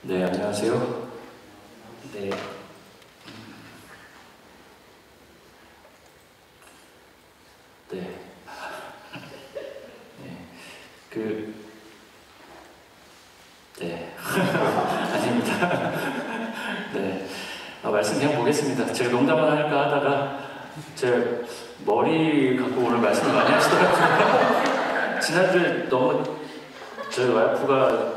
네, 안녕하세요. 네. 네. 네. 아닙니다. 네. 말씀 그냥 보겠습니다. 제가 농담만 할까 하다가 제 머리 갖고 오늘 말씀을 많이 하시더라고요. 지난주에 너무 저희 와이프가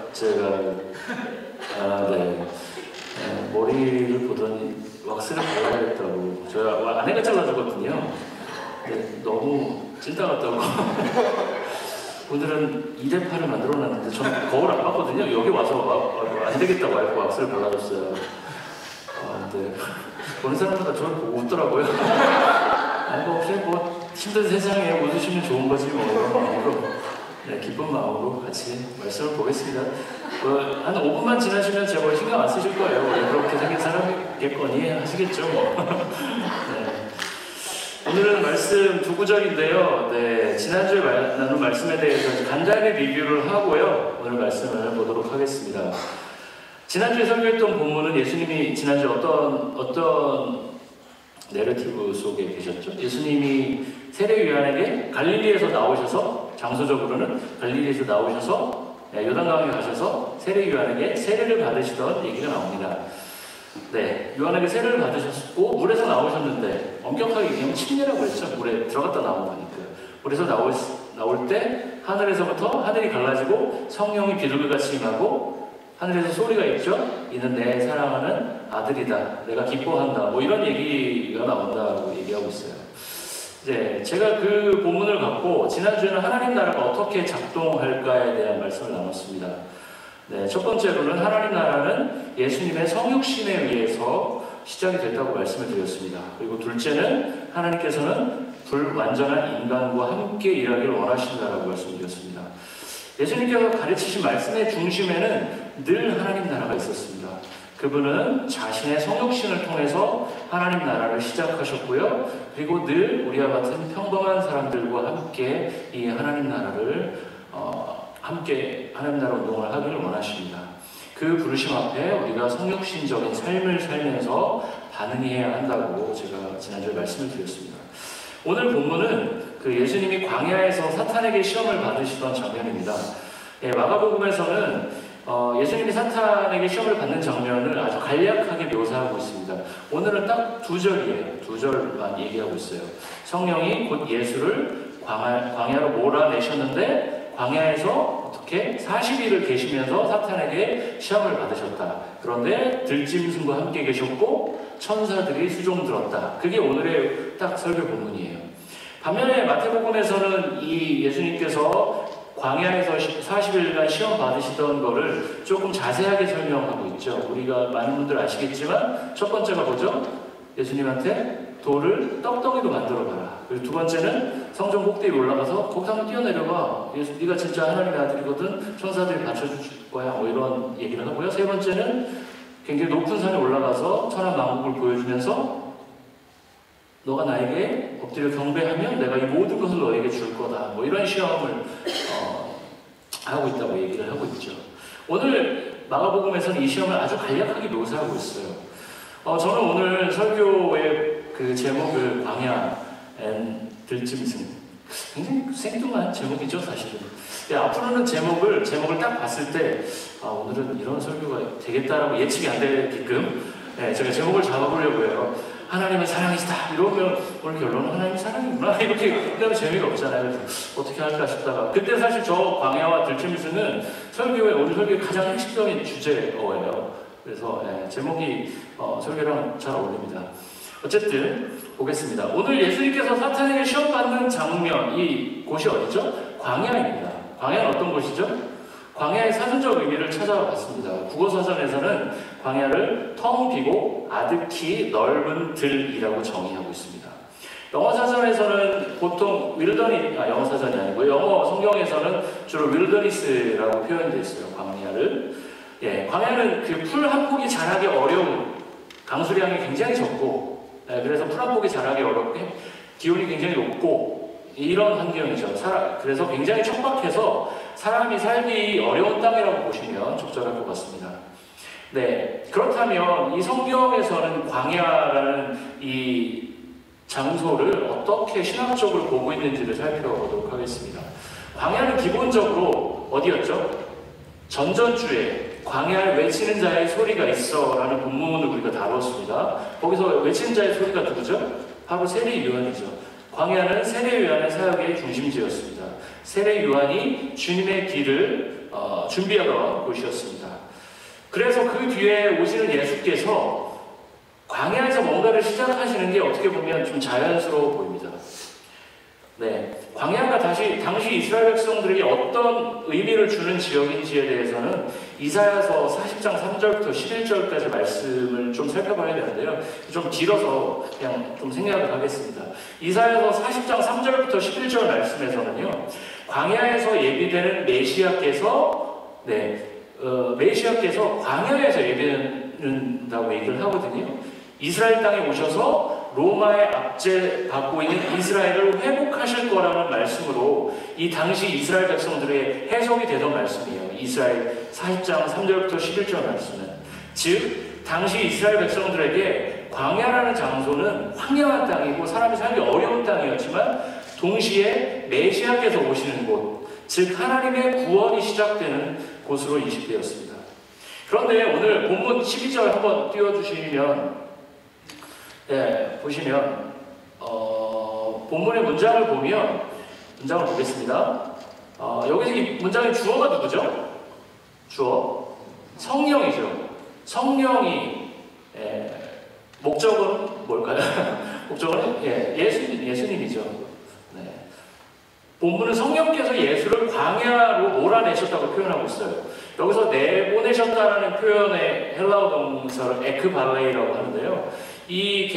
머리를 보더니 왁스를 발라야겠다고. 저희 아내가 잘라주거든요. 근데 너무 찐따 같다고. 오늘은 2대8을 만들어놨는데 저는 거울 안 봤거든요. 여기 와서 안 되겠다고 와이프 왁스를 발라줬어요. 근데 보는 사람마다 저를 보고 웃더라고요. 혹시 힘든 세상에 웃으시면 좋은 거지 뭐 이런 마음으로, 네, 기쁜 마음으로 같이 말씀을 보겠습니다. 한 5분만 지나시면 제가 뭐 신경 안 쓰실 거예요. 원래 그렇게 생긴 사람이겠거니 하시겠죠 뭐. 네. 오늘은 말씀 두 구절인데요. 네, 지난주에 나눈 말씀에 대해서 간단히 리뷰를 하고요. 오늘 말씀을 보도록 하겠습니다. 지난주에 설교했던 본문은 예수님이 지난주에 어떤 내러티브 속에 계셨죠? 예수님이 세례 요한에게 갈릴리에서 나오셔서, 장소적으로는 갈릴리에서 나오셔서 요단강에 가셔서 세례 요한에게 세례를 받으시던 얘기가 나옵니다. 네, 요한에게 세례를 받으셨고 물에서 나오셨는데, 엄격하게 얘기하면 침례라고 했죠. 물에 들어갔다 나오니까. 물에서 나올 때 하늘에서부터 하늘이 갈라지고 성령이 비둘기같이 임하고 하늘에서 소리가 있죠. 이는 내 사랑하는 아들이다. 내가 기뻐한다. 뭐 이런 얘기가 나온다고 얘기하고 있어요. 이제 제가 그 본문을 갖고 지난주에는 하나님 나라가 어떻게 작동할까에 대한 말씀을 나눴습니다. 네, 첫 번째로는 하나님 나라는 예수님의 성육신에 의해서 시작이 됐다고 말씀을 드렸습니다. 그리고 둘째는 하나님께서는 불완전한 인간과 함께 일하기를 원하신다라고 말씀드렸습니다. 예수님께서 가르치신 말씀의 중심에는 늘 하나님 나라가 있었습니다. 그분은 자신의 성육신을 통해서 하나님 나라를 시작하셨고요. 그리고 늘 우리와 같은 평범한 사람들과 함께 이 하나님 나라를 함께 하나님 나라 운동을 하기를 원하십니다. 그 부르심 앞에 우리가 성육신적인 삶을 살면서 반응해야 한다고 제가 지난주에 말씀을 드렸습니다. 오늘 본문은 그 예수님이 광야에서 사탄에게 시험을 받으시던 장면입니다. 예, 마가복음에서는 예수님이 사탄에게 시험을 받는 장면을 아주 간략하게 묘사하고 있습니다. 오늘은 딱 두 절만 얘기하고 있어요. 성령이 곧 예수를 광야로 몰아내셨는데 광야에서 어떻게 40일을 계시면서 사탄에게 시험을 받으셨다. 그런데 들짐승과 함께 계셨고 천사들이 수종 들었다. 그게 오늘의 딱 설교 본문이에요. 반면에 마태복음에서는 이 예수님께서 광야에서 40일간 시험 받으시던 거를 조금 자세하게 설명하고 있죠. 우리가 많은 분들 아시겠지만 첫 번째가 뭐죠? 예수님한테 돌을 떡덩이로 만들어봐라. 그리고 두 번째는 성전 꼭대기에 올라가서 거기서 한번 뛰어내려봐. 네가 진짜 하나님의 아들이거든. 천사들이 받쳐줄 거야. 뭐 이런 얘기를 하고요. 세 번째는 굉장히 높은 산에 올라가서 천한 만국을 보여주면서 너가 나에게 엎드려 경배하면 내가 이 모든 것을 너에게 줄 거다. 뭐 이런 시험을 하고 있다고 얘기를 하고 있죠. 오늘 마가복음에서는 이 시험을 아주 간략하게 묘사하고 있어요. 저는 오늘 설교의 그 제목을 광야 앤 들짐승, 굉장히 생뚱한 제목이죠 사실은. 앞으로는 제목을 딱 봤을 때 오늘은 이런 설교가 되겠다라고 예측이 안 되게끔 제가 제목을 잡아보려고 해요. 하나님은 사랑이시다. 이러면 오늘 결론은 하나님이 사랑이구나. 이렇게 하면 재미가 없잖아요. 그래서 어떻게 할까 싶다가 그때 사실 저 광야와 들짐승은 오늘 설교의 가장 핵심적인 주제어예요. 그래서 제목이 설교랑 잘 어울립니다. 어쨌든 보겠습니다. 오늘 예수님께서 사탄에게 시험받는 장면, 이 곳이 어디죠? 광야입니다. 광야는 어떤 곳이죠? 광야의 사전적 의미를 찾아봤습니다. 국어사전에서는 광야를 텅 비고 아득히 넓은 들이라고 정의하고 있습니다. 영어사전에서는 보통 영어사전이 아니고 영어 성경에서는 주로 윌더니스라고 표현되어 있어요. 광야를. 광야는 그 풀 한 폭이 자라기 어려운, 강수량이 굉장히 적고, 그래서 풀 한 폭이 자라기 어렵게 기온이 굉장히 높고 이런 환경이죠. 그래서 굉장히 척박해서 사람이 살기 어려운 땅이라고 보시면 적절할 것 같습니다. 네, 그렇다면 이 성경에서는 광야라는 이 장소를 어떻게 신학적으로 보고 있는지를 살펴보도록 하겠습니다. 광야는 기본적으로 어디였죠? 전전주에 광야를 외치는 자의 소리가 있어 라는 본문을 우리가 다뤘습니다. 거기서 외치는 자의 소리가 누구죠? 바로 세례 요한이죠. 광야는 세례 요한의 사역의 중심지였습니다. 세례 요한이 주님의 길을 준비하던 곳이었습니다. 그래서 그 뒤에 오시는 예수께서 광야에서 뭔가를 시작하시는 게 어떻게 보면 좀 자연스러워 보입니다. 네, 광야가 당시 이스라엘 백성들에게 어떤 의미를 주는 지역인지에 대해서는 이사야서 40장 3절부터 11절까지 말씀을 좀 살펴봐야 되는데요. 좀 길어서 그냥 좀 생략을 하겠습니다. 이사야서 40장 3절부터 11절 말씀에서는요, 광야에서 예비되는 메시아께서 메시아께서 광야에서 예비된다고 얘기를 하거든요. 이스라엘 땅에 오셔서 로마의 압제 받고 있는 이스라엘을 회복하실 거라는 말씀으로 이 당시 이스라엘 백성들의 해석이 되던 말씀이에요. 이스라엘 40장 3절부터 11절 말씀은. 즉 당시 이스라엘 백성들에게 광야라는 장소는 황량한 땅이고 사람이 살기 어려운 땅이었지만 동시에 메시아께서 오시는 곳, 즉 하나님의 구원이 시작되는 곳으로 인식되었습니다. 그런데 오늘 본문 12절 한번 띄워주시면 보시면 본문의 문장을 보면 문장을 보겠습니다. 여기서 이 문장의 주어가 누구죠? 주어 성령이죠. 성령이 목적은 뭘까요? 목적은 예수님이죠. 네. 본문은 성령께서 예수를 광야로 몰아내셨다고 표현하고 있어요. 여기서 내보내셨다는 표현의 헬라어 동사를 에크발레이라고 하는데요. 이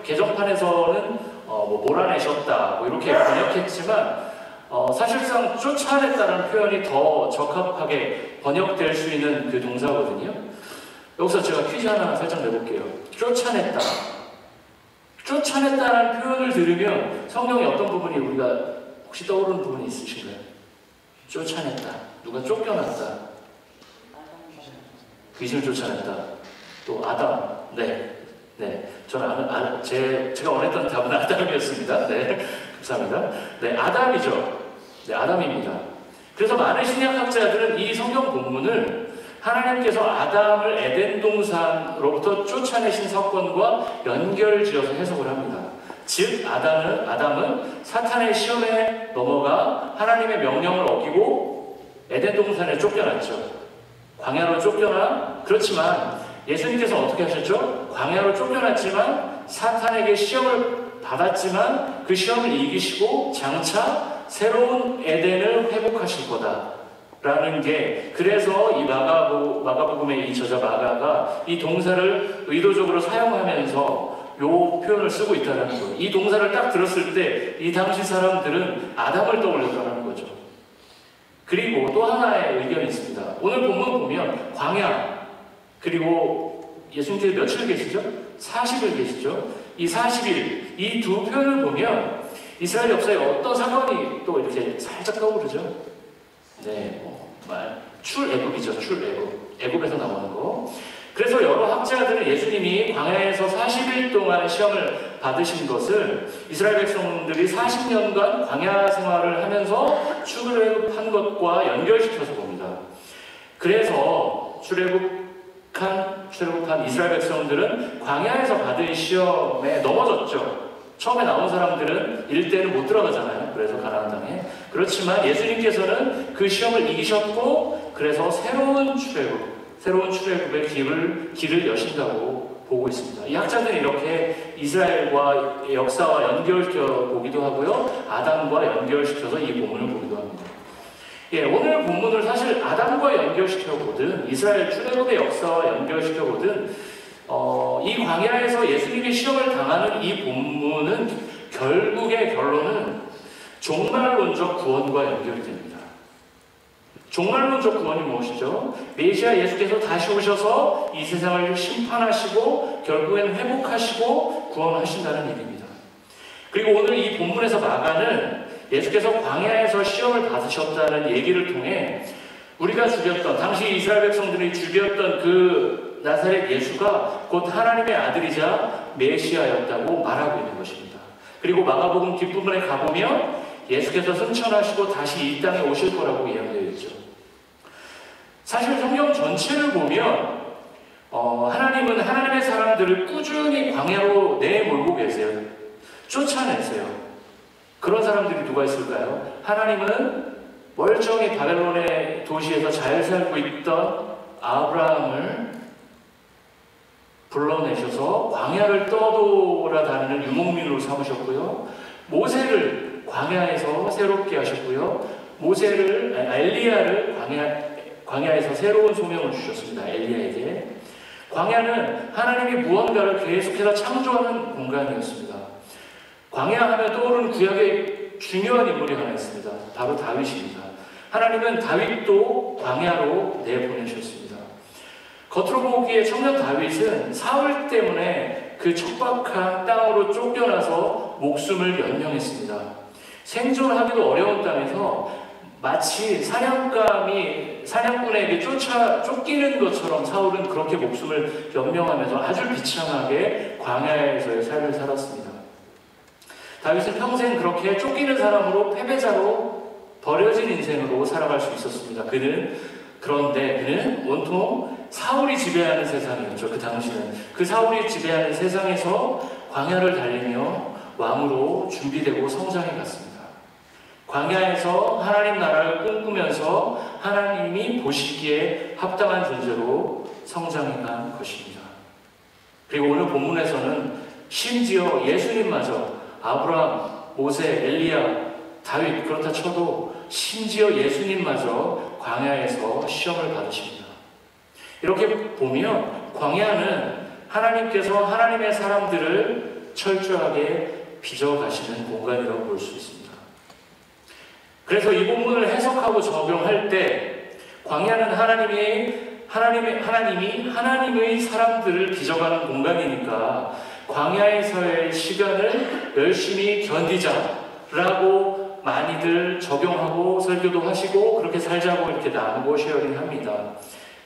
개정판에서는 몰아내셨다 이렇게 번역했지만 사실상 쫓아냈다는 표현이 더 적합하게 번역될 수 있는 그 동사거든요. 여기서 제가 퀴즈 하나 살짝 내볼게요. 쫓아냈다. 쫓아냈다는 표현을 들으면 성경의 어떤 부분이 우리가 혹시 떠오르는 부분이 있으신가요? 쫓아냈다. 누가 쫓겨났다. 귀신을 쫓아냈다. 또 아담. 네, 저는 제가 원했던 답은 아담이었습니다. 네, 감사합니다. 네, 아담이죠. 네, 아담입니다. 그래서 많은 신약학자들은 이 성경 본문을 하나님께서 아담을 에덴 동산으로부터 쫓아내신 사건과 연결지어서 해석을 합니다. 즉, 아담은 사탄의 시험에 넘어가 하나님의 명령을 어기고 에덴 동산에 쫓겨났죠. 광야로 쫓겨나, 그렇지만 예수님께서 어떻게 하셨죠? 광야로 쫓겨났지만 사탄에게 시험을 받았지만 그 시험을 이기시고 장차 새로운 에덴을 회복하실 거다라는 게, 그래서 이 마가복음의 이 저자 마가가 이 동사를 의도적으로 사용하면서 요 표현을 쓰고 있다는 거예요. 이 동사를 딱 들었을 때 이 당시 사람들은 아담을 떠올렸다는 거죠. 그리고 또 하나의 의견이 있습니다. 오늘 본문 보면 광야, 그리고 예수님께서 며칠 계시죠? 40일 계시죠? 이 40일, 이 두 표현을 보면 이스라엘 역사에 어떤 사건이 또 이렇게 살짝 떠오르죠? 네, 출애굽이죠. 출애굽. 애굽에서 나오는 거. 그래서 여러 학자들은 예수님이 광야에서 40일 동안 시험을 받으신 것을 이스라엘 백성들이 40년간 광야 생활을 하면서 출애굽한 것과 연결시켜서 봅니다. 그래서 출애굽한 이스라엘 백성들은 광야에서 받은 시험에 넘어졌죠. 처음에 나온 사람들은 일대는 못 들어가잖아요. 그래서 가나안 땅에. 그렇지만 예수님께서는 그 시험을 이기셨고, 그래서 새로운 출애굽의 길을 여신다고 보고 있습니다. 이 학자들은 이렇게 이스라엘과 역사와 연결시켜 보기도 하고요, 아담과 연결시켜서 이 본문을 보기도 합니다. 오늘 본문을 사실 아담과 연결시켜보든 이스라엘 출애굽의 역사와 연결시켜보든 이 광야에서 예수님이 시험을 당하는 이 본문은 결국의 결론은 종말론적 구원과 연결이 됩니다. 종말론적 구원이 무엇이죠? 메시아 예수께서 다시 오셔서 이 세상을 심판하시고 결국엔 회복하시고 구원하신다는 일입니다. 그리고 오늘 이 본문에서 마가는 예수께서 광야에서 시험을 받으셨다는 얘기를 통해 우리가 죽였던, 당시 이스라엘 백성들이 죽였던 그 나사렛 예수가 곧 하나님의 아들이자 메시아였다고 말하고 있는 것입니다. 그리고 마가복음 뒷부분에 가보면 예수께서 승천하시고 다시 이 땅에 오실 거라고 이야기되어 있죠. 사실 성경 전체를 보면 하나님은 하나님의 사람들을 꾸준히 광야로 내몰고 계세요. 쫓아내세요. 그런 사람들이 누가 있을까요? 하나님은 멀쩡히 바벨론의 도시에서 잘 살고 있던 아브라함을 불러내셔서 광야를 떠돌아다니는 유목민으로 삼으셨고요. 모세를 광야에서 새롭게 하셨고요. 엘리야를 광야에서 새로운 소명을 주셨습니다. 엘리야에게. 광야는 하나님이 무언가를 계속해서 창조하는 공간이었습니다. 광야 하면 떠오르는 구약의 중요한 인물이 하나 있습니다. 바로 다윗입니다. 하나님은 다윗도 광야로 내보내셨습니다. 겉으로 보기에 청년 다윗은 사울 때문에 그 척박한 땅으로 쫓겨나서 목숨을 연명했습니다. 생존하기도 어려운 땅에서 마치 사냥꾼에게 쫓기는 것처럼 사울은 그렇게 목숨을 연명하면서 아주 비참하게 광야에서의 삶을 살았습니다. 다윗은 평생 그렇게 쫓기는 사람으로 패배자로 버려진 인생으로 살아갈 수 있었습니다. 그런데 그는 온통 사울이 지배하는 세상이었죠. 그 당시는 그 사울이 지배하는 세상에서 광야를 달리며 왕으로 준비되고 성장해 갔습니다. 광야에서 하나님 나라를 꿈꾸면서 하나님이 보시기에 합당한 존재로 성장해 간 것입니다. 그리고 오늘 본문에서는 심지어 예수님마저 아브라함, 모세, 엘리야, 다윗 그렇다 쳐도 심지어 예수님마저 광야에서 시험을 받으십니다. 이렇게 보면 광야는 하나님께서 하나님의 사람들을 철저하게 빚어가시는 공간이라고 볼 수 있습니다. 그래서 이 본문을 해석하고 적용할 때 광야는 하나님이 하나님의 사람들을 빚어가는 공간이니까 광야에서의 시간을 열심히 견디자라고 많이들 적용하고 설교도 하시고 그렇게 살자고 이렇게 나누고 쉐어링합니다.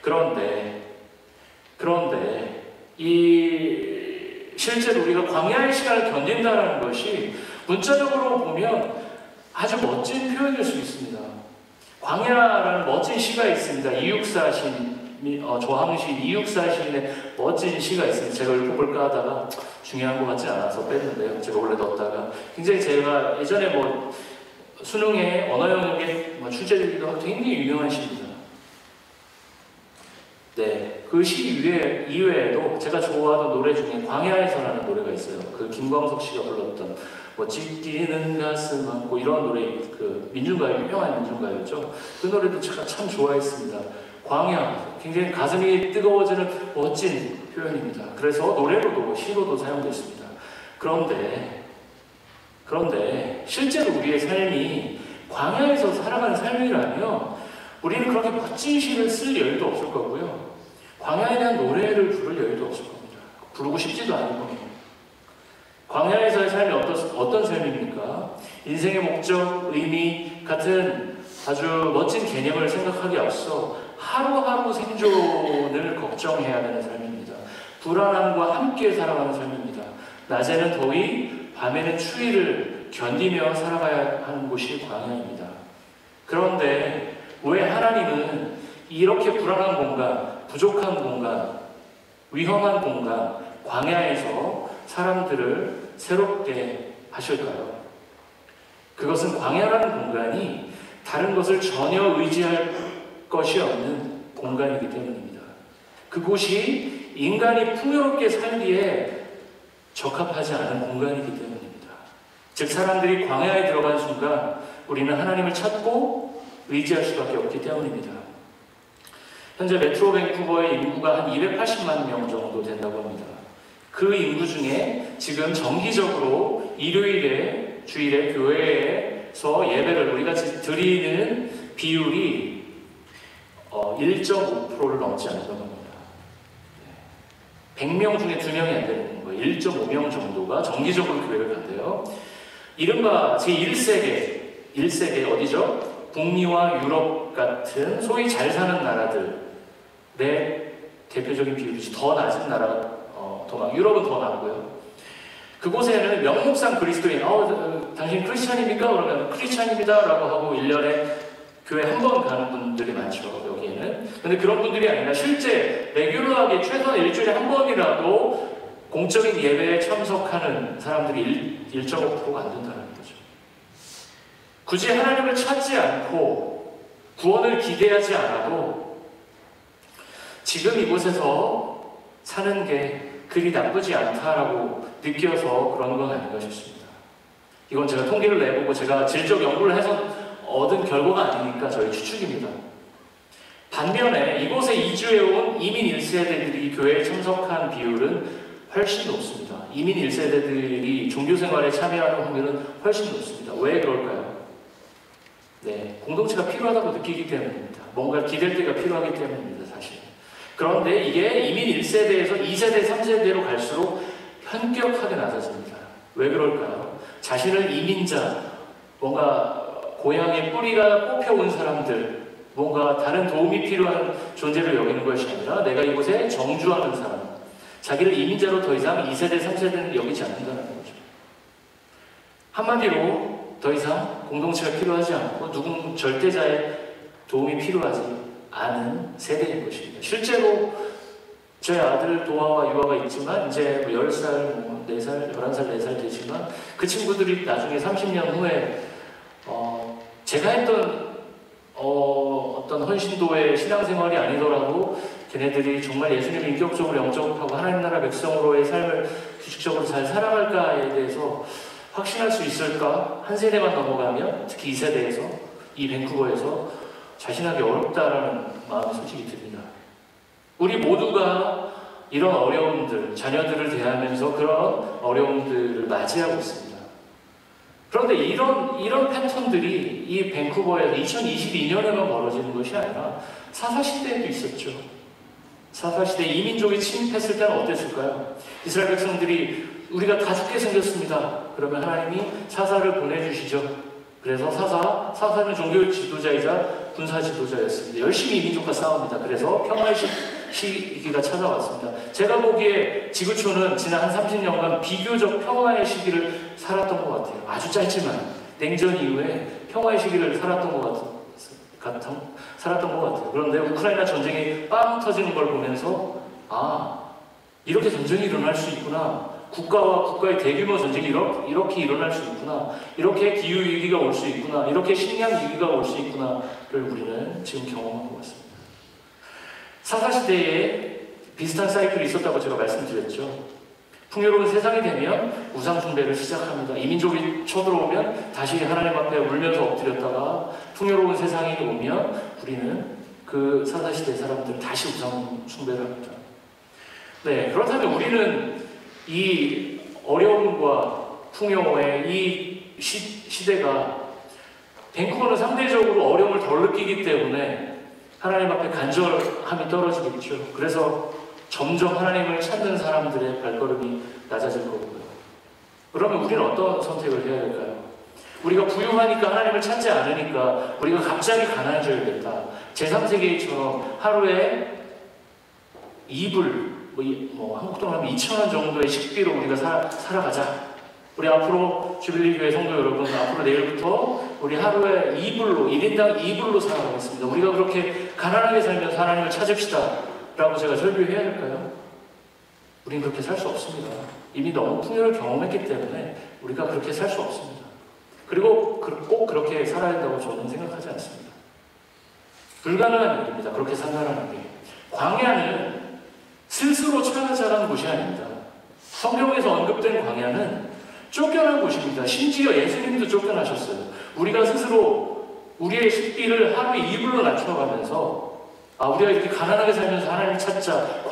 그런데 실제로 우리가 광야의 시간을 견딘다는 것이 문자적으로 보면 아주 멋진 표현일 수 있습니다. 광야라는 멋진 시가 있습니다. 조항신 이육사 시인의 멋진 시가 있습니다. 제가 읽어볼까 하다가 중요한 것 같지 않아서 뺐는데요. 제가 원래 넣었다가 굉장히 제가 예전에 수능에 언어 영역에 출제되기도 하고 굉장히 유명한 시입니다. 네, 그 시 이외에도 제가 좋아하는 노래 중에 광야에서라는 노래가 있어요. 그 김광석 씨가 불렀던 찢기는 가슴 안고 이런 노래, 그 민중가요, 유명한 민중가요죠. 그 노래도 제가 참 좋아했습니다. 광야, 굉장히 가슴이 뜨거워지는 멋진 표현입니다. 그래서 노래로도 시로도 사용됐습니다. 그런데 실제로 우리의 삶이 광야에서 살아가는 삶이라면 우리는 그렇게 멋진 시를 쓸 여유도 없을 거고요. 광야에 대한 노래를 부를 여유도 없을 겁니다. 부르고 싶지도 않을 겁니다. 광야에서의 삶이 어떤 삶입니까? 인생의 목적, 의미 같은 아주 멋진 개념을 생각하기 앞서 하루하루 생존을 걱정해야 되는 삶입니다. 불안함과 함께 살아가는 삶입니다. 낮에는 더위, 밤에는 추위를 견디며 살아가야 하는 곳이 광야입니다. 그런데 왜 하나님은 이렇게 불안한 공간, 부족한 공간, 위험한 공간, 광야에서 사람들을 새롭게 하실까요? 그것은 광야라는 공간이 다른 것을 전혀 의지할 것이 없는 공간이기 때문입니다. 그곳이 인간이 풍요롭게 살기에 적합하지 않은 공간이기 때문입니다. 즉 사람들이 광야에 들어간 순간 우리는 하나님을 찾고 의지할 수밖에 없기 때문입니다. 현재 메트로 밴쿠버의 인구가 한 280만 명 정도 된다고 합니다. 그 인구 중에 지금 정기적으로 주일에 교회에서 예배를 우리가 드리는 비율이 1.5%를 넘지 않는다고 합니다. 100명 중에 2명이 안 되는 거예요. 1.5명 정도가 정기적으로 교회를 간대요. 이른바 제1세계 어디죠? 북미와 유럽 같은 소위 잘 사는 나라들의 대표적인 비율이지. 더 낮은 나라가 유럽은 더 낮고요. 그곳에는 명목상 그리스도인, 당신 크리스찬입니까? 그러면 크리스찬입니다 라고 하고 1년에 교회 한 번 가는 분들이 많죠, 여기에는. 근데 그런 분들이 아니라 실제 레귤러하게 최소한 일주일에 한 번이라도 공적인 예배에 참석하는 사람들이 1.5%가 안 된다는 거죠. 굳이 하나님을 찾지 않고 구원을 기대하지 않아도 지금 이곳에서 사는 게 그리 나쁘지 않다라고 느껴서 그런 건 아닌가 싶습니다. 이건 제가 통계를 내보고 제가 질적 연구를 해서 얻은 결과가 아니니까 저희 추측입니다. 반면에 이곳에 이주해온 이민 1세대들이 교회에 참석한 비율은 훨씬 높습니다. 이민 1세대들이 종교생활에 참여하는 확률은 훨씬 높습니다. 왜 그럴까요? 네, 공동체가 필요하다고 느끼기 때문입니다. 뭔가 기댈 때가 필요하기 때문입니다, 사실. 그런데 이게 이민 1세대에서 2세대, 3세대로 갈수록 현격하게 낮아집니다. 왜 그럴까요? 자신을 이민자, 뭔가 고향의 뿌리가 뽑혀온 사람들, 뭔가 다른 도움이 필요한 존재를 여기는 것이 아니라 내가 이곳에 정주하는 사람, 자기를 이민자로 더 이상 2세대, 3세대는 여기지 않는다는 거죠. 한마디로 더 이상 공동체가 필요하지 않고 누군 절대자의 도움이 필요하지 않은 세대인 것입니다. 실제로 저희 아들 도화와 유아가 있지만 이제 10살, 4살, 11살, 4살 되지만 그 친구들이 나중에 30년 후에 제가 했던 어떤 헌신도의 신앙생활이 아니더라도 걔네들이 정말 예수님을 인격적으로 영접하고 하나님 나라 백성으로의 삶을 규칙적으로 잘 살아갈까에 대해서 확신할 수 있을까? 한 세대만 넘어가면 특히 2세대에서 이 밴쿠버에서 자신하기 어렵다라는 마음이 솔직히 듭니다. 우리 모두가 이런 어려움들, 자녀들을 대하면서 그런 어려움들을 맞이하고 있습니다. 그런데 이런 패턴들이 이 밴쿠버에서 2022년에만 벌어지는 것이 아니라 사사시대에도 있었죠. 사사시대 이민족이 침입했을 때는 어땠을까요? 이스라엘 백성들이 우리가 다 죽게 생겼습니다. 그러면 하나님이 사사를 보내주시죠. 그래서 사사는 종교 지도자이자 군사 지도자였습니다. 열심히 이민족과 싸웁니다. 그래서 평화의 시기가 찾아왔습니다. 제가 보기에 지구촌은 지난 한 30년간 비교적 평화의 시기를 살았던 것 같아요. 아주 짧지만 냉전 이후에 평화의 시기를 살았던 것 같아요. 그런데 우크라이나 전쟁이 빵 터지는 걸 보면서 이렇게 전쟁이 일어날 수 있구나. 국가와 국가의 대규모 전쟁이 이렇게 일어날 수 있구나. 이렇게 기후위기가 올 수 있구나. 이렇게 식량위기가 올 수 있구나를 우리는 지금 경험한 것 같습니다. 사사시대에 비슷한 사이클이 있었다고 제가 말씀드렸죠. 풍요로운 세상이 되면 우상숭배를 시작합니다. 이민족이 쳐들어오면 다시 하나님 앞에 울면서 엎드렸다가 풍요로운 세상이 오면 우리는 그 사사시대 사람들은 다시 우상숭배를 합니다. 네, 그렇다면 우리는 이 어려움과 풍요의 이 시대가 밴쿠버는 상대적으로 어려움을 덜 느끼기 때문에 하나님 앞에 간절함이 떨어지겠죠. 그래서 점점 하나님을 찾는 사람들의 발걸음이 낮아질 거고요. 그러면 우리는 어떤 선택을 해야 될까요? 우리가 부유하니까 하나님을 찾지 않으니까 우리가 갑자기 가난해져야겠다. 제3세계처럼 하루에 2불, 한국 돈으로 하면 2,000원 정도의 식비로 우리가 살아가자. 우리 앞으로 주빌리 교회 성도 여러분, 앞으로 내일부터 우리 하루에 1인당 2불로 살아가겠습니다. 우리가 그렇게 가난하게 살면서 하나님을 찾읍시다 라고 제가 설교해야 할까요? 우린 그렇게 살 수 없습니다. 이미 너무 풍요를 경험했기 때문에 우리가 그렇게 살 수 없습니다. 그리고 꼭 그렇게 살아야 한다고 저는 생각하지 않습니다. 불가능한 일입니다. 그렇게 산다는 게. 광야는 스스로 찾아자라는 곳이 아닙니다. 성경에서 언급된 광야는 쫓겨난 곳입니다. 심지어 예수님도 쫓겨나셨어요. 우리가 스스로 우리의 식비를 하루에 2불로 낮춰가면서 우리가 이렇게 가난하게 살면서 하나님을 찾자,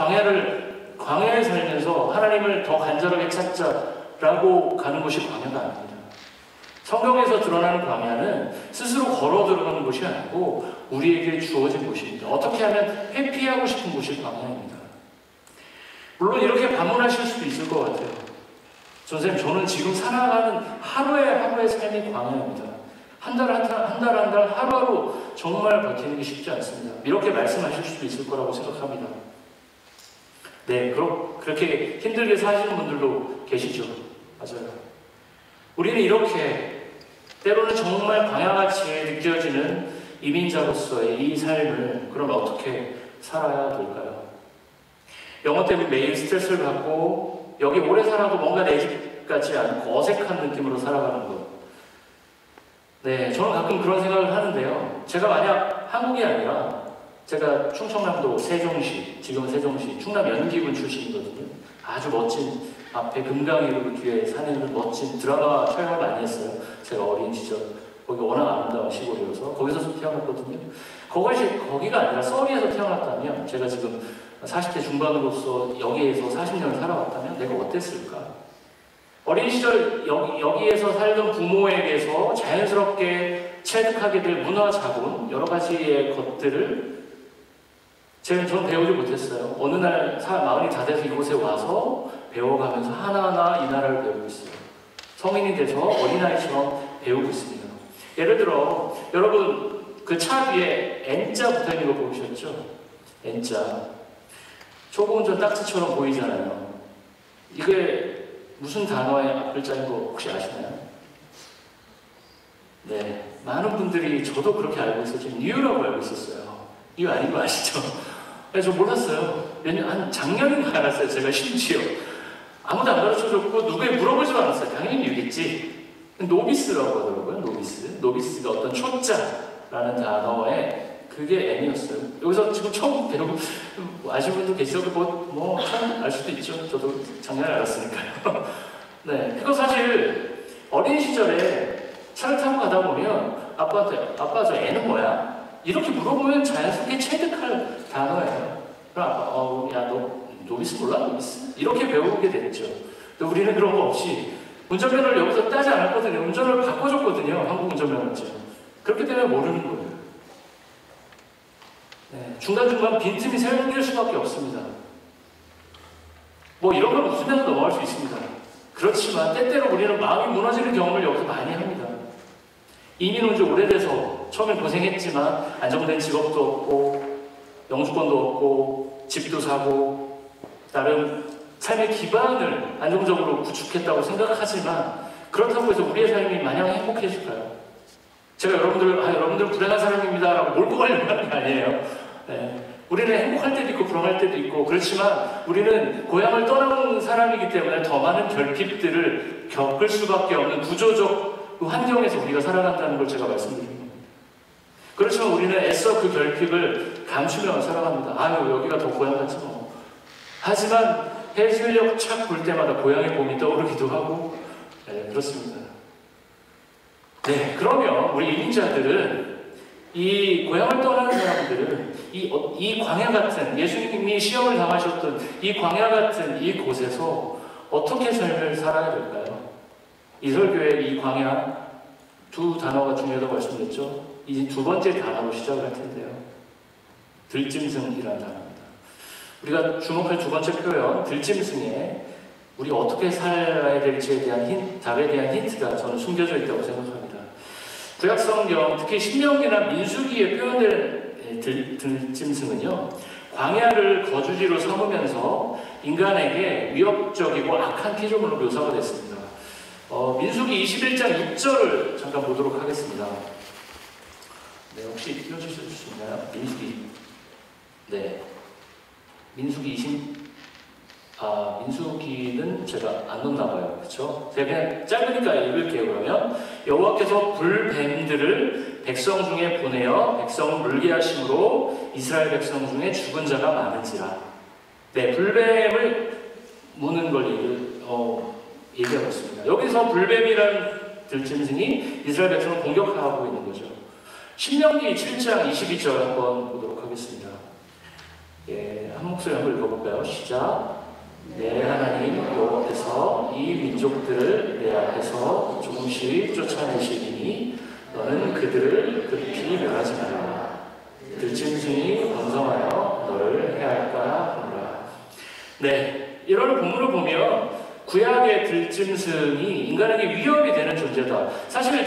광야에 살면서 하나님을 더 간절하게 찾자라고 가는 곳이 광야가 아닙니다. 성경에서 드러나는 광야는 스스로 걸어 들어가는 곳이 아니고 우리에게 주어진 곳입니다. 어떻게 하면 회피하고 싶은 곳이 광야입니다. 물론 이렇게 반문하실 수도 있을 것 같아요. 선생님, 저는 지금 살아가는 하루의 삶이 광야입니다. 한 달 하루하루 정말 버티는 게 쉽지 않습니다. 이렇게 말씀하실 수도 있을 거라고 생각합니다. 네, 그렇게 힘들게 사시는 분들도 계시죠. 맞아요. 우리는 이렇게 때로는 정말 광야같이 느껴지는 이민자로서의 이 삶을 그럼 어떻게 살아야 될까요? 영어 때문에 매일 스트레스를 받고 여기 오래 살아도 뭔가 내 집 같지 않고 어색한 느낌으로 살아가는 것. 네, 저는 가끔 그런 생각을 하는데요. 제가 만약 한국이 아니라 제가 충청남도 세종시, 지금은 세종시, 충남 연기군 출신이거든요. 아주 멋진 앞에 금강이로 뒤에 산에는 멋진 드라마 촬영을 많이 했어요. 제가 어린 시절. 거기 워낙 아름다운 시골이어서 거기서 태어났거든요. 거기가 아니라 서울에서 태어났다면 제가 지금 40대 중반으로서 여기에서 40년을 살아왔다면 내가 어땠을까? 어린 시절 여기에서 살던 부모에게서 자연스럽게 체득하게 될 문화 자본 여러 가지의 것들을 저는 배우지 못했어요. 어느 날 마흔이 다 돼서 이곳에 와서 배워가면서 하나하나 이 나라를 배우고 있어요. 성인이 돼서 어린아이처럼 배우고 있습니다. 예를 들어 여러분 그 차 뒤에 N자 붙어있는 거 보셨죠? N자. 초보운전 딱지처럼 보이잖아요. 이게 무슨 단어의 앞글자인 거 혹시 아시나요? 네, 많은 분들이 저도 그렇게 알고 있었죠. 뉴라고 알고 있었어요. 뉴 아닌 거 아시죠? 저 몰랐어요. 한 작년인가 알았어요. 제가 심지어 아무도 안 가르쳐줬고 누구에 물어보지도 않았어요. 당연히 뉴겠지. 노비스라고 하더라고요. 노비스가 어떤 초자라는 단어에 그게 N이었어요. 여기서 지금 처음 배우고 아시는 분도 계시고 뭐 처음 알 수도 있죠. 저도 작년에 알았으니까요. 네, 그거 사실 어린 시절에 차를 타고 가다 보면 아빠한테 아빠 저 N은 뭐야? 이렇게 물어보면 자연스럽게 체득할 단어예요. 그럼 아빠 야 너 노비스 몰라? 노비스? 이렇게 배우게 됐죠. 근데 우리는 그런 거 없이 운전면허를 여기서 따지 않았거든요. 운전을 바꿔줬거든요. 한국 운전면허증. 그렇기 때문에 모르는 거예요. 네, 중간중간 빈틈이 생길 수밖에 없습니다. 뭐 이런 걸 웃으면서 넘어갈 수 있습니다. 그렇지만 때때로 우리는 마음이 무너지는 경험을 여기서 많이 합니다. 이민 온 지 오래돼서 처음엔 고생했지만 안정된 직업도 없고 영주권도 없고 집도 사고 나름 삶의 기반을 안정적으로 구축했다고 생각하지만 그렇다고 해서 우리의 삶이 마냥 행복해질까요? 제가 여러분들 불행한 사람입니다 라고 몰고 가려고 하는 게 아니에요. 네. 우리는 행복할 때도 있고 불행할 때도 있고 그렇지만 우리는 고향을 떠나온 사람이기 때문에 더 많은 결핍들을 겪을 수밖에 없는 구조적 환경에서 우리가 살아간다는 걸 제가 말씀드립니다. 그렇지만 우리는 애써 그 결핍을 감추며 살아갑니다. 아유 여기가 더 고향 같지 뭐. 하지만 해질녘 착 볼 때마다 고향의 봄이 떠오르기도 하고 네, 그렇습니다. 네, 그러면 우리 이민자들은 이 고향을 떠나는 사람들은 이 광야 같은 예수님이 시험을 당하셨던 이 광야 같은 이 곳에서 어떻게 삶을 살아야 될까요? 이설교의 이 광야 두 단어가 중요하다고 말씀드렸죠. 이 두 번째 단어로 시작을 할 텐데요. 들짐승이라는 단어입니다. 우리가 주목할 두 번째 표현 들짐승에 우리 어떻게 살아야 될지에 대한 답에 대한 힌트가 저는 숨겨져 있다고 생각합니다. 구약성경, 특히 신명기나 민수기에 표현된 들짐승은요, 광야를 거주지로 삼으면서 인간에게 위협적이고 악한 피조물로 묘사가 됐습니다. 민수기 21장 6절을 잠깐 보도록 하겠습니다. 네, 혹시 읽어주실 수 있나요? 민수기. 네. 민수기는 제가 안 넣나봐요. 그쵸? 제가 그냥 짧으니까 읽을게요. 그러면 여호와께서 불뱀들을 백성 중에 보내어 백성을 물게 하심으로 이스라엘 백성 중에 죽은 자가 많은지라. 네, 불뱀을 무는 걸 얘기하고 있습니다. 여기서 불뱀이라는 들짐승이 이스라엘 백성을 공격하고 있는 거죠. 신명기 7장 22절 한번 보도록 하겠습니다. 예, 한 목소리 한번 읽어볼까요? 시작. 내 하나님 여호와께서 이 민족들을 내 앞에서 조금씩 쫓아내시리니 너는 그들을 급히 멸하지 말라. 들짐승이 번성하여 너를 해할까 하노라. 네, 이런 본문을 보면 구약의 들짐승이 인간에게 위협이 되는 존재다. 사실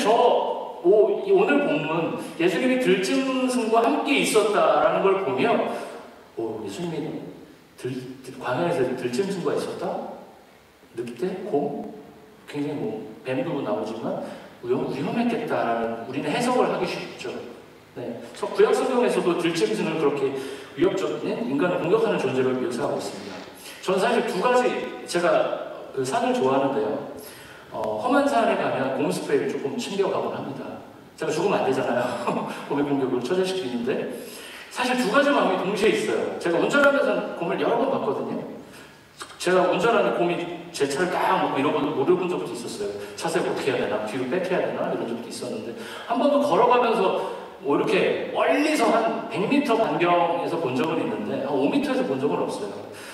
오늘 본문 예수님이 들짐승과 함께 있었다라는 걸 보면 예수님이 광야에서 들짐승과 있었다? 늑대? 곰? 굉장히 뱀도 나오지만 위험했겠다라는 우리는 해석을 하기 쉽죠. 네. 구약 성경에서도 들짐승을 그렇게 위협적인 인간을 공격하는 존재로 묘사하고 있습니다. 저는 사실 두 가지, 제가 그 산을 좋아하는데요. 험한 산에 가면 곰스프레이를 조금 챙겨가곤 합니다. 제가 죽으면 안 되잖아요. 곰의 공격을 처절시키는데 사실 두 가지 마음이 동시에 있어요. 제가 운전하면서 곰을 여러 번 봤거든요. 제가 운전하는 곰이 제 차를 딱 노려본 적도 있었어요. 차색 어떻게 해야 되나, 뒤로 뺏겨야 되나 이런 적도 있었는데 한 번도 걸어가면서 이렇게 멀리서 한 100m 반경에서 본 적은 있는데 한 5m에서 본 적은 없어요.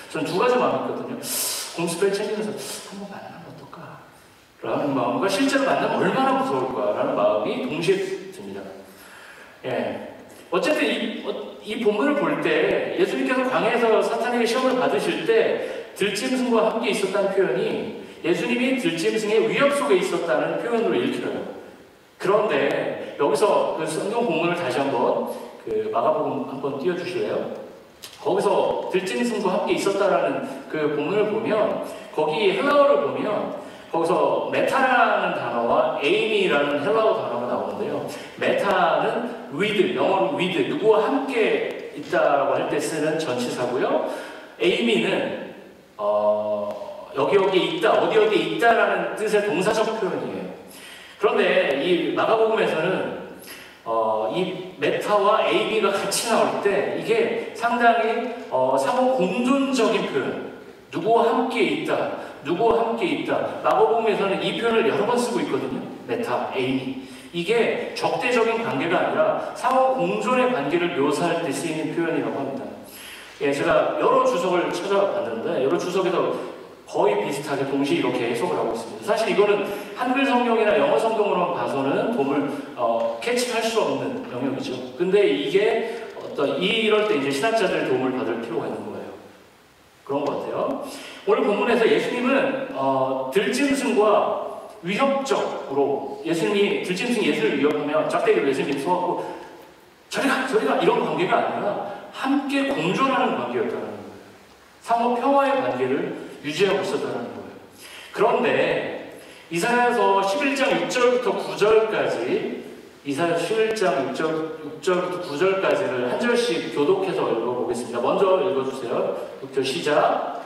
저는 두 가지 마음이 있거든요. 곰스프레이 챙기면서 한번 만나면 어떨까? 라는 마음과 실제로 만나면 얼마나 무서울까? 라는 마음이 동시에 듭니다. 예. 어쨌든 이 본문을 볼 때 예수님께서 광야에서 사탄에게 시험을 받으실 때 들짐승과 함께 있었다는 표현이 예수님이 들짐승의 위협 속에 있었다는 표현으로 읽혀요. 그런데 여기서 그 성경 본문을 다시 한번 그 마가복음 한번 띄워주실래요? 거기서 들짐승과 함께 있었다라는 그 본문을 보면 거기 헬라어를 보면 거기서 메타라는 단어와 에이미라는 헬라어 단어가 나오는데요. 메타는 with, 영어로 with, 누구와 함께 있다라고 할 때 쓰는 전치사고요. 에이미는 여기에 있다, 어디에 있다라는 뜻의 동사적 표현이에요. 그런데 이 마가복음에서는 이 메타와 에이미가 같이 나올 때 이게 상당히 상호 공존적인 표현, 누구와 함께 있다, 누구와 함께 있다. 마가복음에서는 이 표현을 여러 번 쓰고 있거든요. 메타, 에이미. 이게 적대적인 관계가 아니라 상호 공존의 관계를 묘사할 때 쓰이는 표현이라고 합니다. 예, 제가 여러 주석을 찾아봤는데 여러 주석에서 거의 비슷하게 동시에 이렇게 해석을 하고 있습니다. 사실 이거는 한글 성경이나 영어 성경으로만 봐서는 곰을 캐치할 수 없는 영역이죠. 근데 이게 이럴 때 이제 신학자들의 도움을 받을 필요가 있는 거예요. 그런 것 같아요. 오늘 본문에서 예수님은 들짐승과 위협적으로 예수님이 들짐승이 예수를 위협하면 짝대기로 예수님이 서갖고 저리가 이런 관계가 아니라 함께 공존하는 관계였다는 거예요. 상호 평화의 관계를 유지하고 있었다는 거예요. 그런데 이사야서 11장 6절부터 9절까지 이사야 11장 6절부터 9절까지를 한 절씩 교독해서 읽어보겠습니다. 먼저 읽어주세요. 6절 시작.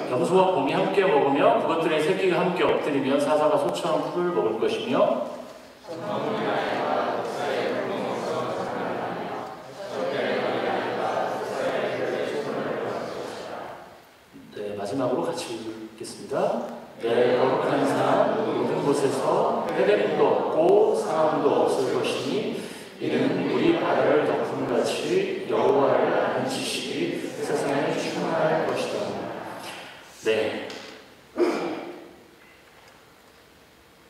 염소와 곰이 함께 먹으며 그것들의 새끼가 함께 엎드리며 사자가 소처럼 풀을 먹을 것이며 네, 마지막으로 같이 읽겠습니다. 내 거룩한 산 모든 곳에서 헤매도 없고 상함도 없을 것이니 이는 우리 바다를 덮음같이 여호와를 아는 지식이 세상에 충만할 것이다. 네.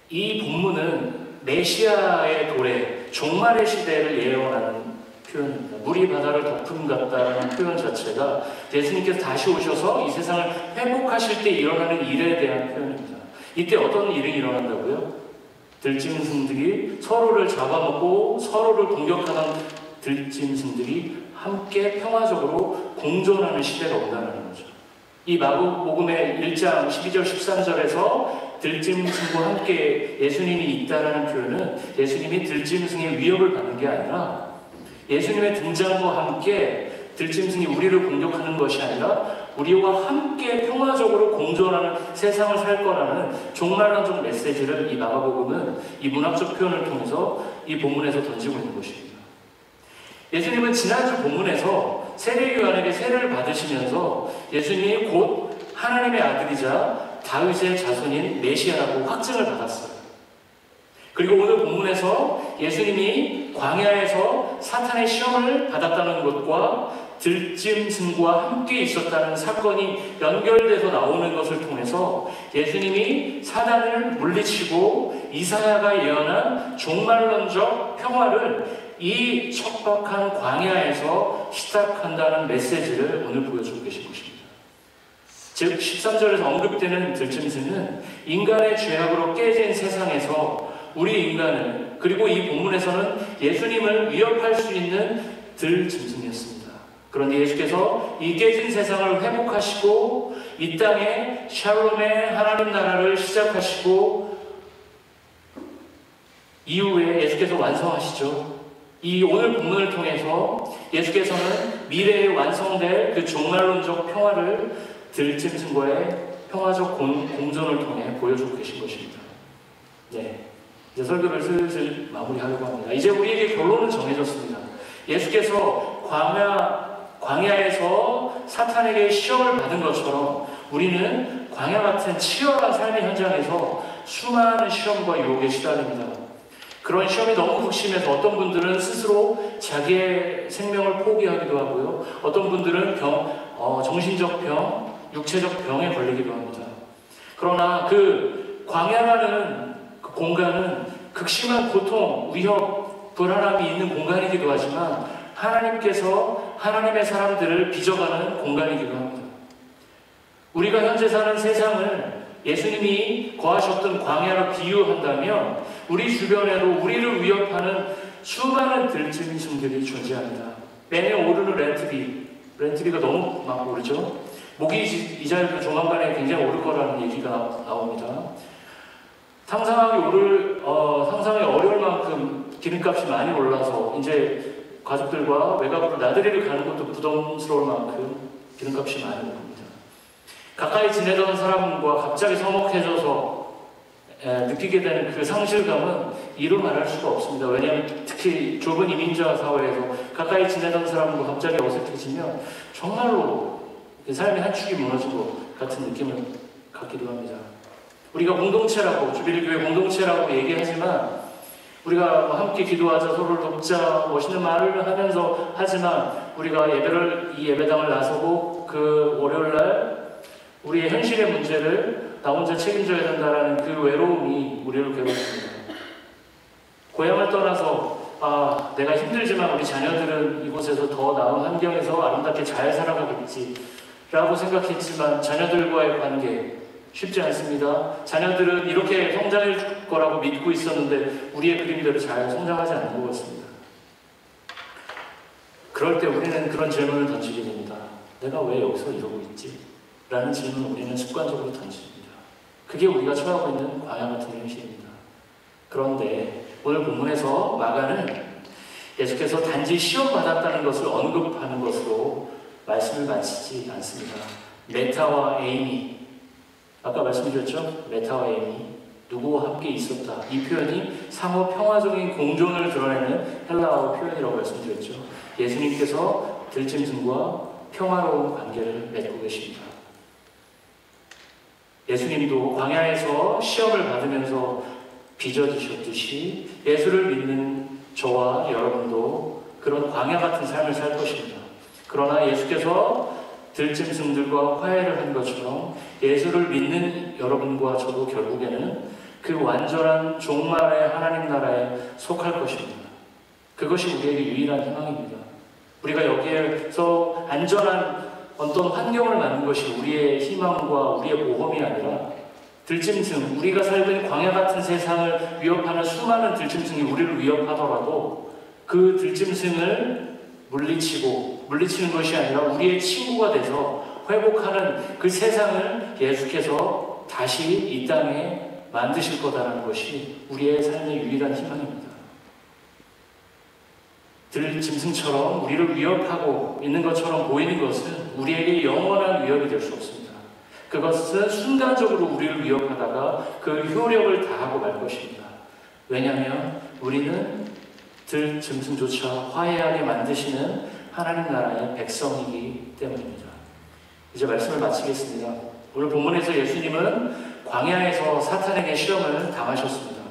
이 본문은 메시아의 도래, 종말의 시대를 예언하는 표현입니다. 물이 바다를 덮음 같다라는 표현 자체가 예수님께서 다시 오셔서 이 세상을 회복하실 때 일어나는 일에 대한 표현입니다. 이때 어떤 일이 일어난다고요? 들짐승들이 서로를 잡아먹고 서로를 공격하는 들짐승들이 함께 평화적으로 공존하는 시대가 온다는 거죠. 이 마가복음의 1장 12절 13절에서 들짐승과 함께 예수님이 있다라는 표현은 예수님이 들짐승의 위협을 받는 게 아니라 예수님의 등장과 함께 들짐승이 우리를 공격하는 것이 아니라 우리와 함께 평화적으로 공존하는 세상을 살 거라는 종말론적 메시지를 이 마가복음은 이 문학적 표현을 통해서 이 본문에서 던지고 있는 것입니다. 예수님은 지난주 본문에서 세례 요한에게 세례를 받으시면서 예수님이 곧 하나님의 아들이자 다윗의 자손인 메시아라고 확증을 받았어요. 그리고 오늘 본문에서 예수님이 광야에서 사탄의 시험을 받았다는 것과 들짐승과 함께 있었다는 사건이 연결돼서 나오는 것을 통해서 예수님이 사단을 물리치고 이사야가 예언한 종말론적 평화를 이 척박한 광야에서 시작한다는 메시지를 오늘 보여주고 계신 것입니다. 즉 13절에서 언급되는 들짐승은 인간의 죄악으로 깨진 세상에서 우리 인간을, 그리고 이 본문에서는 예수님을 위협할 수 있는 들짐승이었습니다. 그런데 예수께서 이 깨진 세상을 회복하시고 이 땅에 샬롬의 하나님 나라를 시작하시고 이후에 예수께서 완성하시죠. 이 오늘 본문을 통해서 예수께서는 미래에 완성될 그 종말론적 평화를 들짐승과의 평화적 공존을 통해 보여주고 계신 것입니다. 네, 이제 설교를 슬슬 마무리하려고 합니다. 이제 우리에게 결론은 정해졌습니다. 예수께서 광야에서 사탄에게 시험을 받은 것처럼 우리는 광야 같은 치열한 삶의 현장에서 수많은 시험과 유혹에 시달립니다. 그런 시험이 너무 극심해서 어떤 분들은 스스로 자기의 생명을 포기하기도 하고요. 어떤 분들은 정신적 병, 육체적 병에 걸리기도 합니다. 그러나 그 광야라는 그 공간은 극심한 고통, 위협, 불안함이 있는 공간이기도 하지만 하나님께서 하나님의 사람들을 빚어가는 공간이기도 합니다. 우리가 현재 사는 세상을 예수님이 거하셨던 광야로 비유한다면 우리 주변에도 우리를 위협하는 수많은 들짐승들이 존재합니다. 매년 오르는 렌트비가 너무 막 오르죠. 모기 이자율도 조만간에 굉장히 오를 거라는 얘기가 나옵니다. 상상하기 어려울 만큼 기름값이 많이 올라서 이제 가족들과 외곽으로 나들이를 가는 것도 부담스러울 만큼 기름값이 많이 오릅니다. 가까이 지내던 사람과 갑자기 서먹해져서 느끼게 되는 그 상실감은 이루 말할 수가 없습니다. 왜냐하면 특히 좁은 이민자 사회에서 가까이 지내던 사람과 갑자기 어색해지면 정말로 삶의 한 축이 무너진 것 같은 느낌을 갖기도 합니다. 우리가 공동체라고, 주빌교회 공동체라고 얘기하지만 우리가 함께 기도하자, 서로를 돕자, 멋있는 말을 하면서 하지만 우리가 이 예배당을 나서고 그 월요일날 우리의 현실의 문제를 나 혼자 책임져야 된다는 그 외로움이 우리를 괴롭습니다. 고향을 떠나서 내가 힘들지만 우리 자녀들은 이곳에서 더 나은 환경에서 아름답게 잘 살아가겠지 라고 생각했지만 자녀들과의 관계 쉽지 않습니다. 자녀들은 이렇게 성장할 거라고 믿고 있었는데 우리의 그림대로 잘 성장하지 않는 것 같습니다. 그럴 때 우리는 그런 질문을 던지게 됩니다. 내가 왜 여기서 이러고 있지? 라는 질문을 우리는 습관적으로 던집니다. 그게 우리가 처하고 있는 광야 같은 현실입니다. 그런데 오늘 본문에서 마가는 예수께서 단지 시험받았다는 것을 언급하는 것으로 말씀을 마치지 않습니다. 메타와 에이미, 아까 말씀드렸죠? 메타와 에이미, 누구와 함께 있었다. 이 표현이 상호 평화적인 공존을 드러내는 헬라어 표현이라고 말씀드렸죠. 예수님께서 들짐승과 평화로운 관계를 맺고 계십니다. 예수님도 광야에서 시험을 받으면서 빚어지셨듯이 예수를 믿는 저와 여러분도 그런 광야 같은 삶을 살 것입니다. 그러나 예수께서 들짐승들과 화해를 한 것처럼 예수를 믿는 여러분과 저도 결국에는 그 완전한 종말의 하나님 나라에 속할 것입니다. 그것이 우리에게 유일한 희망입니다. 우리가 여기에서 안전한 어떤 환경을 만든 것이 우리의 희망과 우리의 보험이 아니라 들짐승, 우리가 살던 광야 같은 세상을 위협하는 수많은 들짐승이 우리를 위협하더라도 그 들짐승을 물리치는 것이 아니라 우리의 친구가 돼서 회복하는 그 세상을 예수께서 다시 이 땅에 만드실 거다라는 것이 우리의 삶의 유일한 희망입니다. 들짐승처럼 우리를 위협하고 있는 것처럼 보이는 것은 우리에게 영원한 위협이 될 수 없습니다. 그것은 순간적으로 우리를 위협하다가 그 효력을 다하고 말 것입니다. 왜냐하면 우리는 들짐승조차 화해하게 만드시는 하나님 나라의 백성이기 때문입니다. 이제 말씀을 마치겠습니다. 오늘 본문에서 예수님은 광야에서 사탄에게 시험을 당하셨습니다.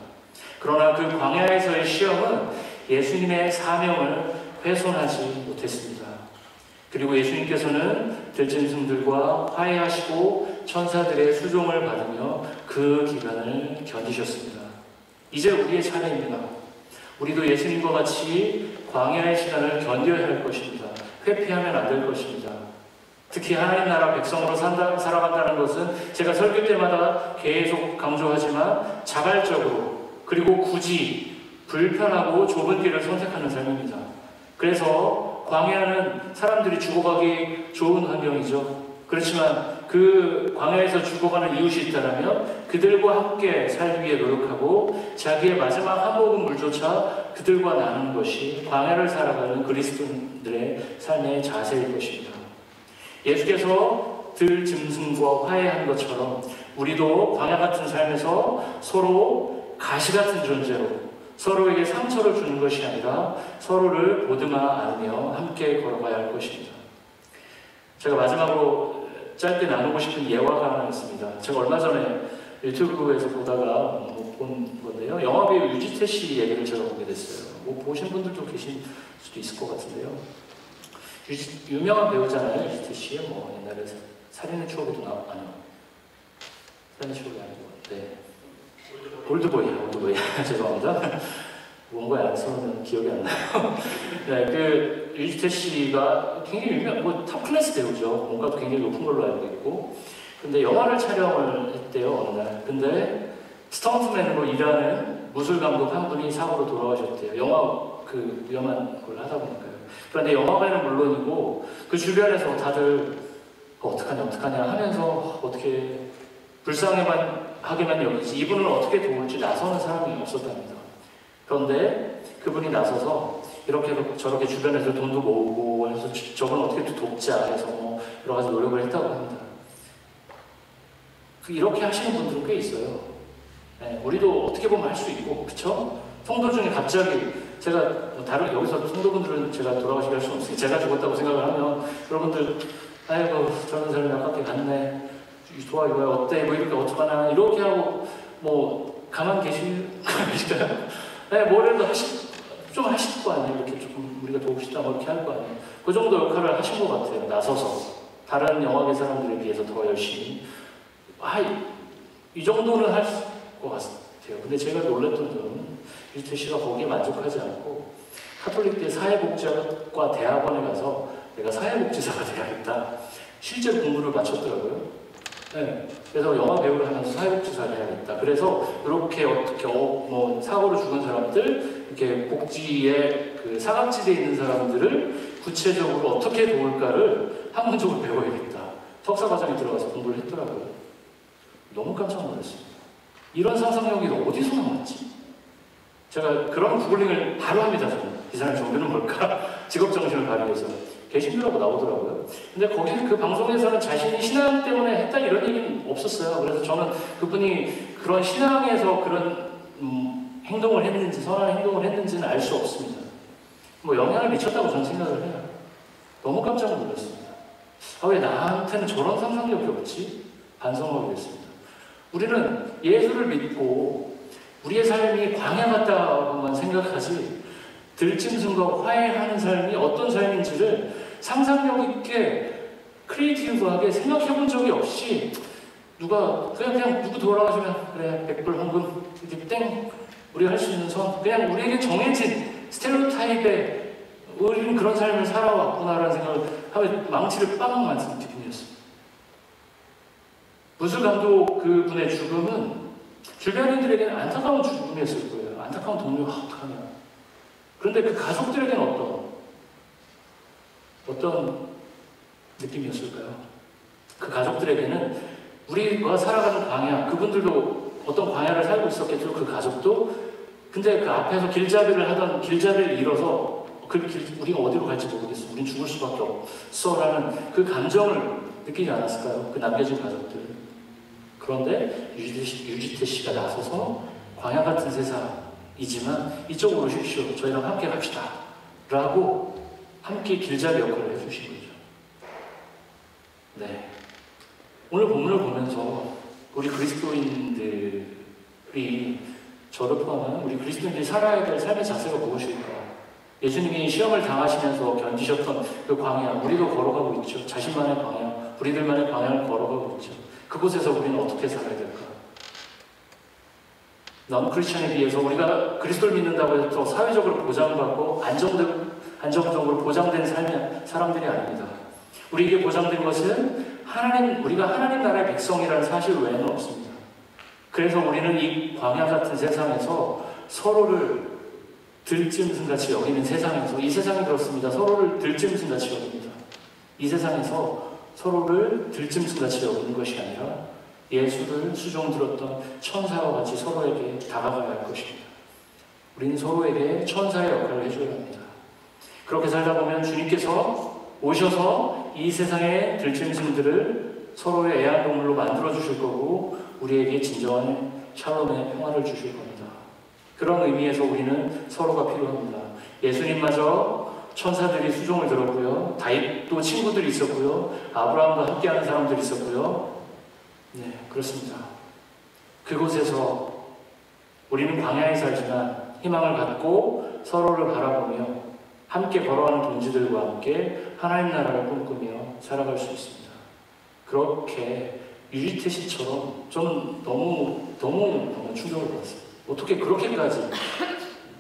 그러나 그 광야에서의 시험은 예수님의 사명을 훼손하지 못했습니다. 그리고 예수님께서는 들짐승들과 화해하시고 천사들의 수종을 받으며 그 기간을 견디셨습니다. 이제 우리의 차례입니다. 우리도 예수님과 같이 광야의 시간을 견뎌야 할 것입니다. 회피하면 안 될 것입니다. 특히 하나님 나라 백성으로 살아간다는 것은 제가 설교 때마다 계속 강조하지만 자발적으로 그리고 굳이 불편하고 좁은 길을 선택하는 삶입니다. 그래서 광야는 사람들이 죽어가기 좋은 환경이죠. 그렇지만 그 광야에서 죽어가는 이웃이 있다면 그들과 함께 살기 위해 노력하고 자기의 마지막 한 모금 물조차 그들과 나누는 것이 광야를 살아가는 그리스도인들의 삶의 자세일 것입니다. 예수께서 들 짐승과 화해한 것처럼 우리도 광야 같은 삶에서 서로 가시 같은 존재로 서로에게 상처를 주는 것이 아니라 서로를 보듬어 안으며 함께 걸어가야 할 것입니다. 제가 마지막으로 짧게 나누고 싶은 예화가 하나 있습니다. 제가 얼마 전에 유튜브에서 보다가 본 건데요. 영화배우 유지태 씨 얘기를 제가 보게 됐어요. 보신 분들도 계실 수도 있을 것 같은데요. 유명한 배우잖아요, 유지태 씨. 옛날에 살인의 추억에도 나왔나요? 살인의 추억이 아니고, 네. 올드보이. 죄송합니다. 뭔가에 안 써는 기억이 안 나요. 네, 그 유지태 씨가 굉장히 탑 클래스 배우죠. 뭔가도 굉장히 높은 걸로 알고 있고. 근데 영화를 촬영을 했대요, 어느 날. 근데 스턴트맨으로 일하는 무술 감독 한 분이 사고로 돌아가셨대요. 영화 그 위험한 걸 하다 보니까요. 그런데 영화관은 물론이고 그 주변에서 다들 어떡하냐 하면서 어떻게 불쌍하게만 여기지 이분을 어떻게 도울지 나서는 사람이 없었답니다. 그런데 그분이 나서서 이렇게 저렇게 주변에서 돈도 모으고 해서 저건 어떻게 돕자 해서 여러 가지 노력을 했다고 합니다. 이렇게 하시는 분들은 꽤 있어요. 네, 우리도 어떻게 보면 할 수 있고, 그쵸? 성도 중에 갑자기 제가 여기서 성도분들은 제가 돌아가시게 할 수 없으니 제가 죽었다고 생각을 하면 여러분들 아이고 저런 사람이 아깝게 갔네, 좋아 이거야 어때 이렇게 어떡하나 이렇게 하고 가만 계실까요? 네, 뭐라도 좀 하실 거 아니에요. 이렇게 조금 우리가 도웁시다 이렇게 할 거 아니에요. 그 정도 역할을 하신 것 같아요. 나서서 다른 영화계 사람들에 비해서 더 열심히 이 정도는 할 것 같아요. 근데 제가 놀랐던 점은 유지태 씨가 거기에 만족하지 않고 카톨릭대 사회복지학과 대학원에 가서 내가 사회복지사가 돼야겠다. 실제로 공부를 마쳤더라고요. 네. 그래서 영화 배우를 하면서 사회복지사를 해야겠다. 그래서 이렇게 어떻게 사고로 죽은 사람들, 이렇게 복지에 그 사각지대에 있는 사람들을 구체적으로 어떻게 도울까를 학문적으로 배워야겠다. 석사과정에 들어가서 공부를 했더라고요. 너무 깜짝 놀랐습니다. 이런 상상력이 어디서 나왔지? 제가 그런 구글링을 바로 합니다. 저는. 이 사람의 종교는 뭘까? 직업정신을 발휘해서. 개신교라고 나오더라고요. 근데 거기 그 방송에서는 자신이 신앙 때문에 했다 이런 얘기는 없었어요. 그래서 저는 그분이 그런 신앙에서 그런 행동을 했는지 선한 행동을 했는지는 알 수 없습니다. 영향을 미쳤다고 저는 생각을 해요. 너무 깜짝 놀랐습니다. 왜 나한테는 저런 상상력이 없지? 반성하게 됐습니다. 우리는 예수를 믿고 우리의 삶이 광야 같다고만 생각하지 들짐승과 화해하는 삶이 어떤 삶인지를 상상력 있게 크리에이티브하게 생각해 본 적이 없이 그냥 누구 돌아가시면 그래 100불 헌금 이렇게 땡 우리가 할 수 있는 선 그냥 우리에게 정해진 스테레오타입에 우리는 그런 삶을 살아왔구나라는 생각을 하면 망치를 빵 맞은 기분이었습니다. 무술 감독 그분의 죽음은 주변인들에게는 안타까운 죽음이었을 거예요. 안타까운 동료가 어떡하냐. 그런데 그 가족들에게는 어떤 느낌이었을까요? 그 가족들에게는 우리가 살아가는 광야, 그분들도 어떤 광야를 살고 있었겠죠. 그 가족도. 근데 그 앞에서 길잡이를 하던 길잡이를 잃어서 우리가 어디로 갈지 모르겠어. 우린 죽을 수밖에 없어라는 그 감정을 느끼지 않았을까요? 그 남겨진 가족들. 그런데 유지태 씨가 나서서 광야 같은 세상이지만 이쪽으로 오십시오. 저희랑 함께 갑시다. 라고 함께 길잡이 역할을 해주신 거죠. 네. 오늘 본문을 보면서 우리 그리스도인들이 저를 포함한 우리 그리스도인들이 살아야 될 삶의 자세가 무엇일까? 예수님이 시험을 당하시면서 견디셨던 그 광야, 우리도 걸어가고 있죠. 자신만의 광야, 우리들만의 광야를 걸어가고 있죠. 그곳에서 우리는 어떻게 살아야 될까? 넌 크리스천에 비해서 우리가 그리스도를 믿는다고 해서 사회적으로 보장받고 안정적으로 보장된 삶의 사람들이 아닙니다. 우리에게 보장된 것은 우리가 하나님 나라의 백성이라는 사실 외에는 없습니다. 그래서 우리는 이 광야 같은 세상에서 서로를 들짐승같이 여기는 세상에서, 이 세상이 그렇습니다. 서로를 들짐승같이 여깁니다. 이 세상에서 서로를 들짐승같이 여기는 것이 아니라 예수를 수종 들었던 천사와 같이 서로에게 다가가야 할 것입니다. 우리는 서로에게 천사의 역할을 해줘야 합니다. 그렇게 살다 보면 주님께서 오셔서 이 세상의 들짐승들을 서로의 애완동물로 만들어 주실 거고 우리에게 진정한 샬롬의 평화를 주실 겁니다. 그런 의미에서 우리는 서로가 필요합니다. 예수님마저 천사들이 수종을 들었고요. 다윗도 친구들이 있었고요. 아브라함과 함께하는 사람들이 있었고요. 네, 그렇습니다. 그곳에서 우리는 광야에 살지만 희망을 갖고 서로를 바라보며 함께 걸어가는 동지들과 함께 하나님 나라를 꿈꾸며 살아갈 수 있습니다. 그렇게 유리태 씨처럼 저는 너무 충격을 받았어요. 어떻게 그렇게까지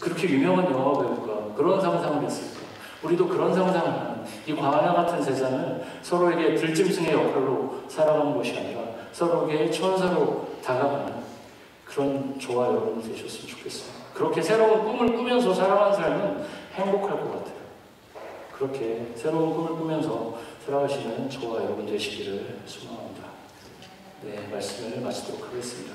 그렇게 유명한 영화 배우가 그런 상상을 했을까? 우리도 그런 상상을 하는 이 광야 같은 세상은 서로에게 들짐승의 역할로 살아가는 것이 아니라 서로에게 천사로 다가가는 그런 저와 여러분이 되셨으면 좋겠어요. 그렇게 새로운 꿈을 꾸면서 살아가는 삶은 행복할 것 같아요. 그렇게 새로운 꿈을 꾸면서 살아가시는 저와 여러분 되시기를 소망합니다. 네, 말씀을 마치도록 하겠습니다.